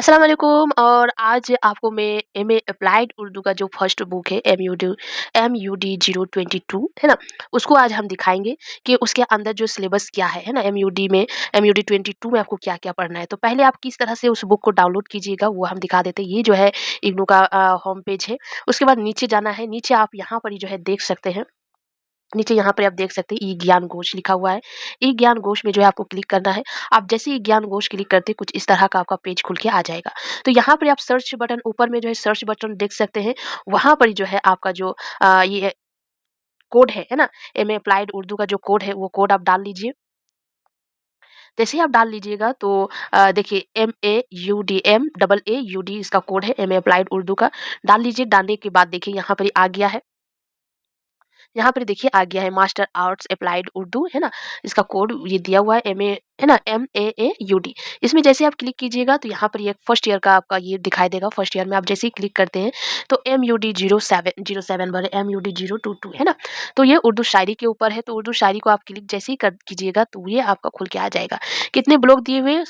अस्सलाम वालेकुम। और आज आपको मैं एमए अप्लाइड उर्दू का जो फर्स्ट बुक है एमयूडी 022 है ना, उसको आज हम दिखाएंगे कि उसके अंदर जो सिलेबस क्या है ना, एमयूडी 22 में आपको क्या क्या पढ़ना है। तो पहले आप किस तरह से उस बुक को डाउनलोड कीजिएगा वो हम दिखा देते हैं। ये जो है इग्नू का होम पेज है। उसके बाद नीचे जाना है, नीचे आप यहाँ पर ही जो है देख सकते हैं, नीचे यहाँ पे आप देख सकते हैं ई ज्ञान घोष लिखा हुआ है। ई ज्ञान घोष में जो है आपको क्लिक करना है। आप जैसे ही ज्ञान घोष क्लिक करते हैं कुछ इस तरह का आपका पेज खुल के आ जाएगा। तो यहाँ पर आप सर्च बटन, ऊपर में जो है सर्च बटन देख सकते हैं, वहाँ पर जो है आपका जो ये कोड है ना, एमए अप्लाइड उर्दू का जो कोड है वो कोड आप डाल लीजिए। जैसे ही आप डाल लीजिएगा तो देखिए MAUDMAAUD इसका कोड है, एमए अप्लाइड उर्दू का डाल लीजिए। डालने के बाद देखिए यहाँ पर आ गया है, यहाँ पर देखिए आ गया है मास्टर आर्ट्स अप्लाइड उर्दू है ना, इसका कोड ये दिया हुआ है एमए है ना, MAAUD। इसमें जैसे आप क्लिक कीजिएगा तो यहाँ पर ये फर्स्ट ईयर का आपका ये दिखाई देगा। फर्स्ट ईयर में आप जैसे ही क्लिक करते हैं तो MUD 07 भरे MUD 022 है ना। तो ये उर्दू शायरी के ऊपर है, तो उर्दू शायरी को आप क्लिक जैसे ही कर कीजिएगा तो ये आपका खुल के आ जाएगा। कितने ब्लॉक दिए हुए हैं?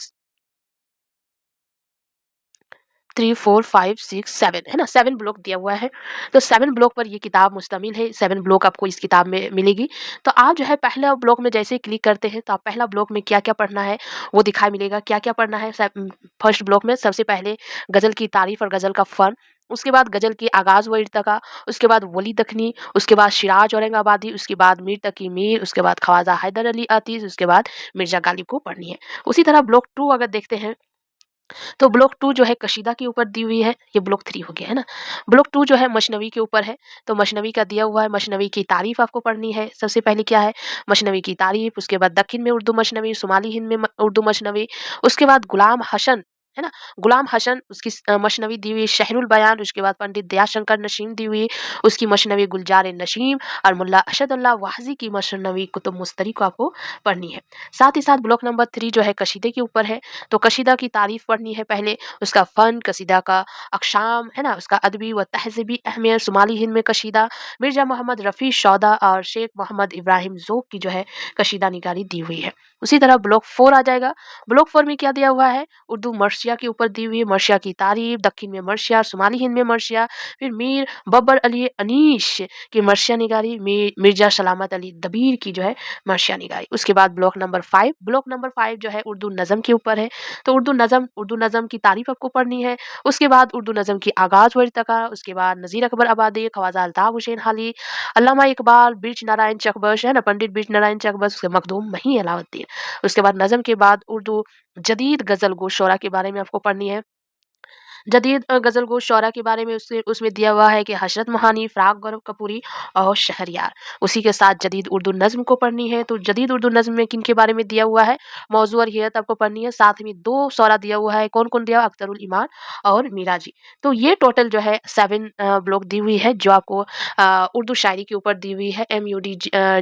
3 4 5 6 7 है ना, 7 ब्लॉक दिया हुआ है। तो 7 ब्लॉक पर ये किताब मुश्तमिल है, 7 ब्लॉक आपको इस किताब में मिलेगी। तो आप जो है पहला ब्लॉक में जैसे ही क्लिक करते हैं तो आप पहला ब्लॉक में क्या-क्या पढ़ना है वो दिखाई मिलेगा। क्या-क्या पढ़ना है फर्स्ट ब्लॉक में सबसे पहले गज़ल की तारीफ़ और गज़ल का फ़न, उसके बाद गज़ल की आगाज़ व इर्तिका, उसके बाद वली दखनी, उसके बाद सिराज औरंगाबादी, उसके बाद मीर तकी मीर, उसके बाद ख्वाजा हैदर अली आतिश, उसके बाद मिर्ज़ा गालिब को पढ़नी है। उसी तरह ब्लॉक 2 अगर देखते हैं तो ब्लॉक 2 जो है कशीदा के ऊपर दी हुई है, ये ब्लॉक 3 हो गया, है ना? ब्लॉक 2 जो है मसनवी के ऊपर है, तो मसनवी का दिया हुआ है, मसनवी की तारीफ़ आपको पढ़नी है। सबसे पहले क्या है? मसनवी की तारीफ़, उसके बाद दक्खिन में उर्दू मसनवी, शुमाली हिंद में उर्दू मसनवी, उसके बाद गुलाम हसन, है ना? गुलाम हसन उसकी मसनवी दी हुई है, शहरुल बयान, उसके बाद पंडित दयाशंकर नशीम दी हुई, उसकी मसनवी गुलजार नशीम, और मुल्ला अशदुल्लाह वाज़ी की मसनवी कुतुब मुस्तरी को आपको पढ़नी है। साथ ही साथ ब्लॉक नंबर 3 जो है कशीदे के ऊपर है, तो कशीदा की तारीफ़ पढ़नी है पहले, उसका फ़न, कसीदा का अक़शाम, है ना? उसका अदबी व तहज़ीबी अहमियत, शुमाली हिंद में कशीदा, मिर्ज़ा मोहम्मद रफ़ी शौदा और शेख मोहम्मद इब्राहिम ज़ोक की जो है कशीदा निगारी दी हुई है। उसी तरह ब्लॉक 4 आ जाएगा। ब्लॉक 4 में क्या दिया हुआ है? उर्दू मर्सिया के ऊपर दी हुई है, मर्सिया की तारीफ़, दक्खिन में मर्सिया, शुमाली हिंद में मर्सिया, फिर मीर बब्बर अली अनीश की मर्सिया निगारी, मिर्ज़ा सलामत अली दबीर की जो है मर्सिया निगारी। उसके बाद ब्लॉक नंबर 5 जो है उर्दू नज़म के ऊपर है, तो उर्दू नज़म की तारीफ़ आपको पढ़नी है। उसके बाद उर्दू नज़म की आगाज़ व इर्तिका, उसके बाद नज़ीर अकबर आबादी, ख्वाजा अल्ताफ़ हुसैन हाली, अल्लामा इकबाल, बिरच नारायण चकबश, है ना? पंडित बिरच नारायण चकबश, उसके मखदूम मही अलाउद्दीन। उसके बाद नज़म के बाद उर्दू जदीद गज़ल गो शोरा के बारे में आपको पढ़नी है। जदीद गज़ल गो शौरा के बारे में उसमें दिया हुआ है कि हशरत मोहानी, फ़राक़ गौरव कपूरी और शहरयार। उसी के साथ जदीद उर्दू नज़्म को पढ़नी है, तो जदीद उर्दू नज़्म में किनके बारे में दिया हुआ है? मौज़ू और हियत आपको पढ़नी है। साथ में 2 शौरा दिया हुआ है, कौन-कौन दिया हुआ? अख्तरुल ईमान और मीराजी। तो ये टोटल जो है 7 ब्लॉक दी हुई है जो आपको उर्दू शायरी के ऊपर दी हुई है, MUD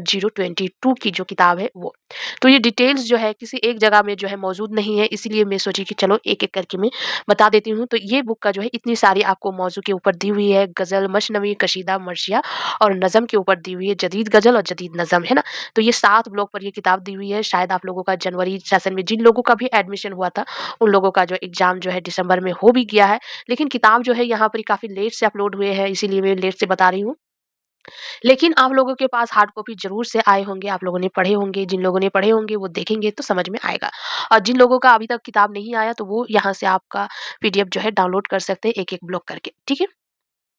022 की जो किताब है वो। तो ये डिटेल्स जो है किसी एक जगह में जो है मौजूद नहीं है, इसीलिए मैं सोची कि चलो एक-एक करके मैं बता देती हूँ। तो ये बुक का जो है इतनी सारी आपको मौज़ू के ऊपर दी हुई है, गज़ल, मसनवी, कशीदा, मर्सिया और नज़म के ऊपर दी हुई है, जदीद गज़ल और जदीद नज़म, है ना? तो ये 7 ब्लॉक पर ये किताब दी हुई है। शायद आप लोगों का जनवरी सेशन में जिन लोगों का भी एडमिशन हुआ था, उन लोगों का जो एग्ज़ाम जो है दिसंबर में हो भी गया है। लेकिन किताब जो है यहाँ पर काफ़ी लेट से अपलोड हुए हैं, इसीलिए मैं लेट से बता रही हूँ। लेकिन आप लोगों के पास हार्ड कॉपी ज़रूर से आए होंगे, आप लोगों ने पढ़े होंगे, जिन लोगों ने पढ़े होंगे वो देखेंगे तो समझ में आएगा। और जिन लोगों का अभी तक किताब नहीं आया तो वो यहाँ से आपका PDF जो है डाउनलोड कर सकते हैं एक-एक ब्लॉक करके, ठीक है?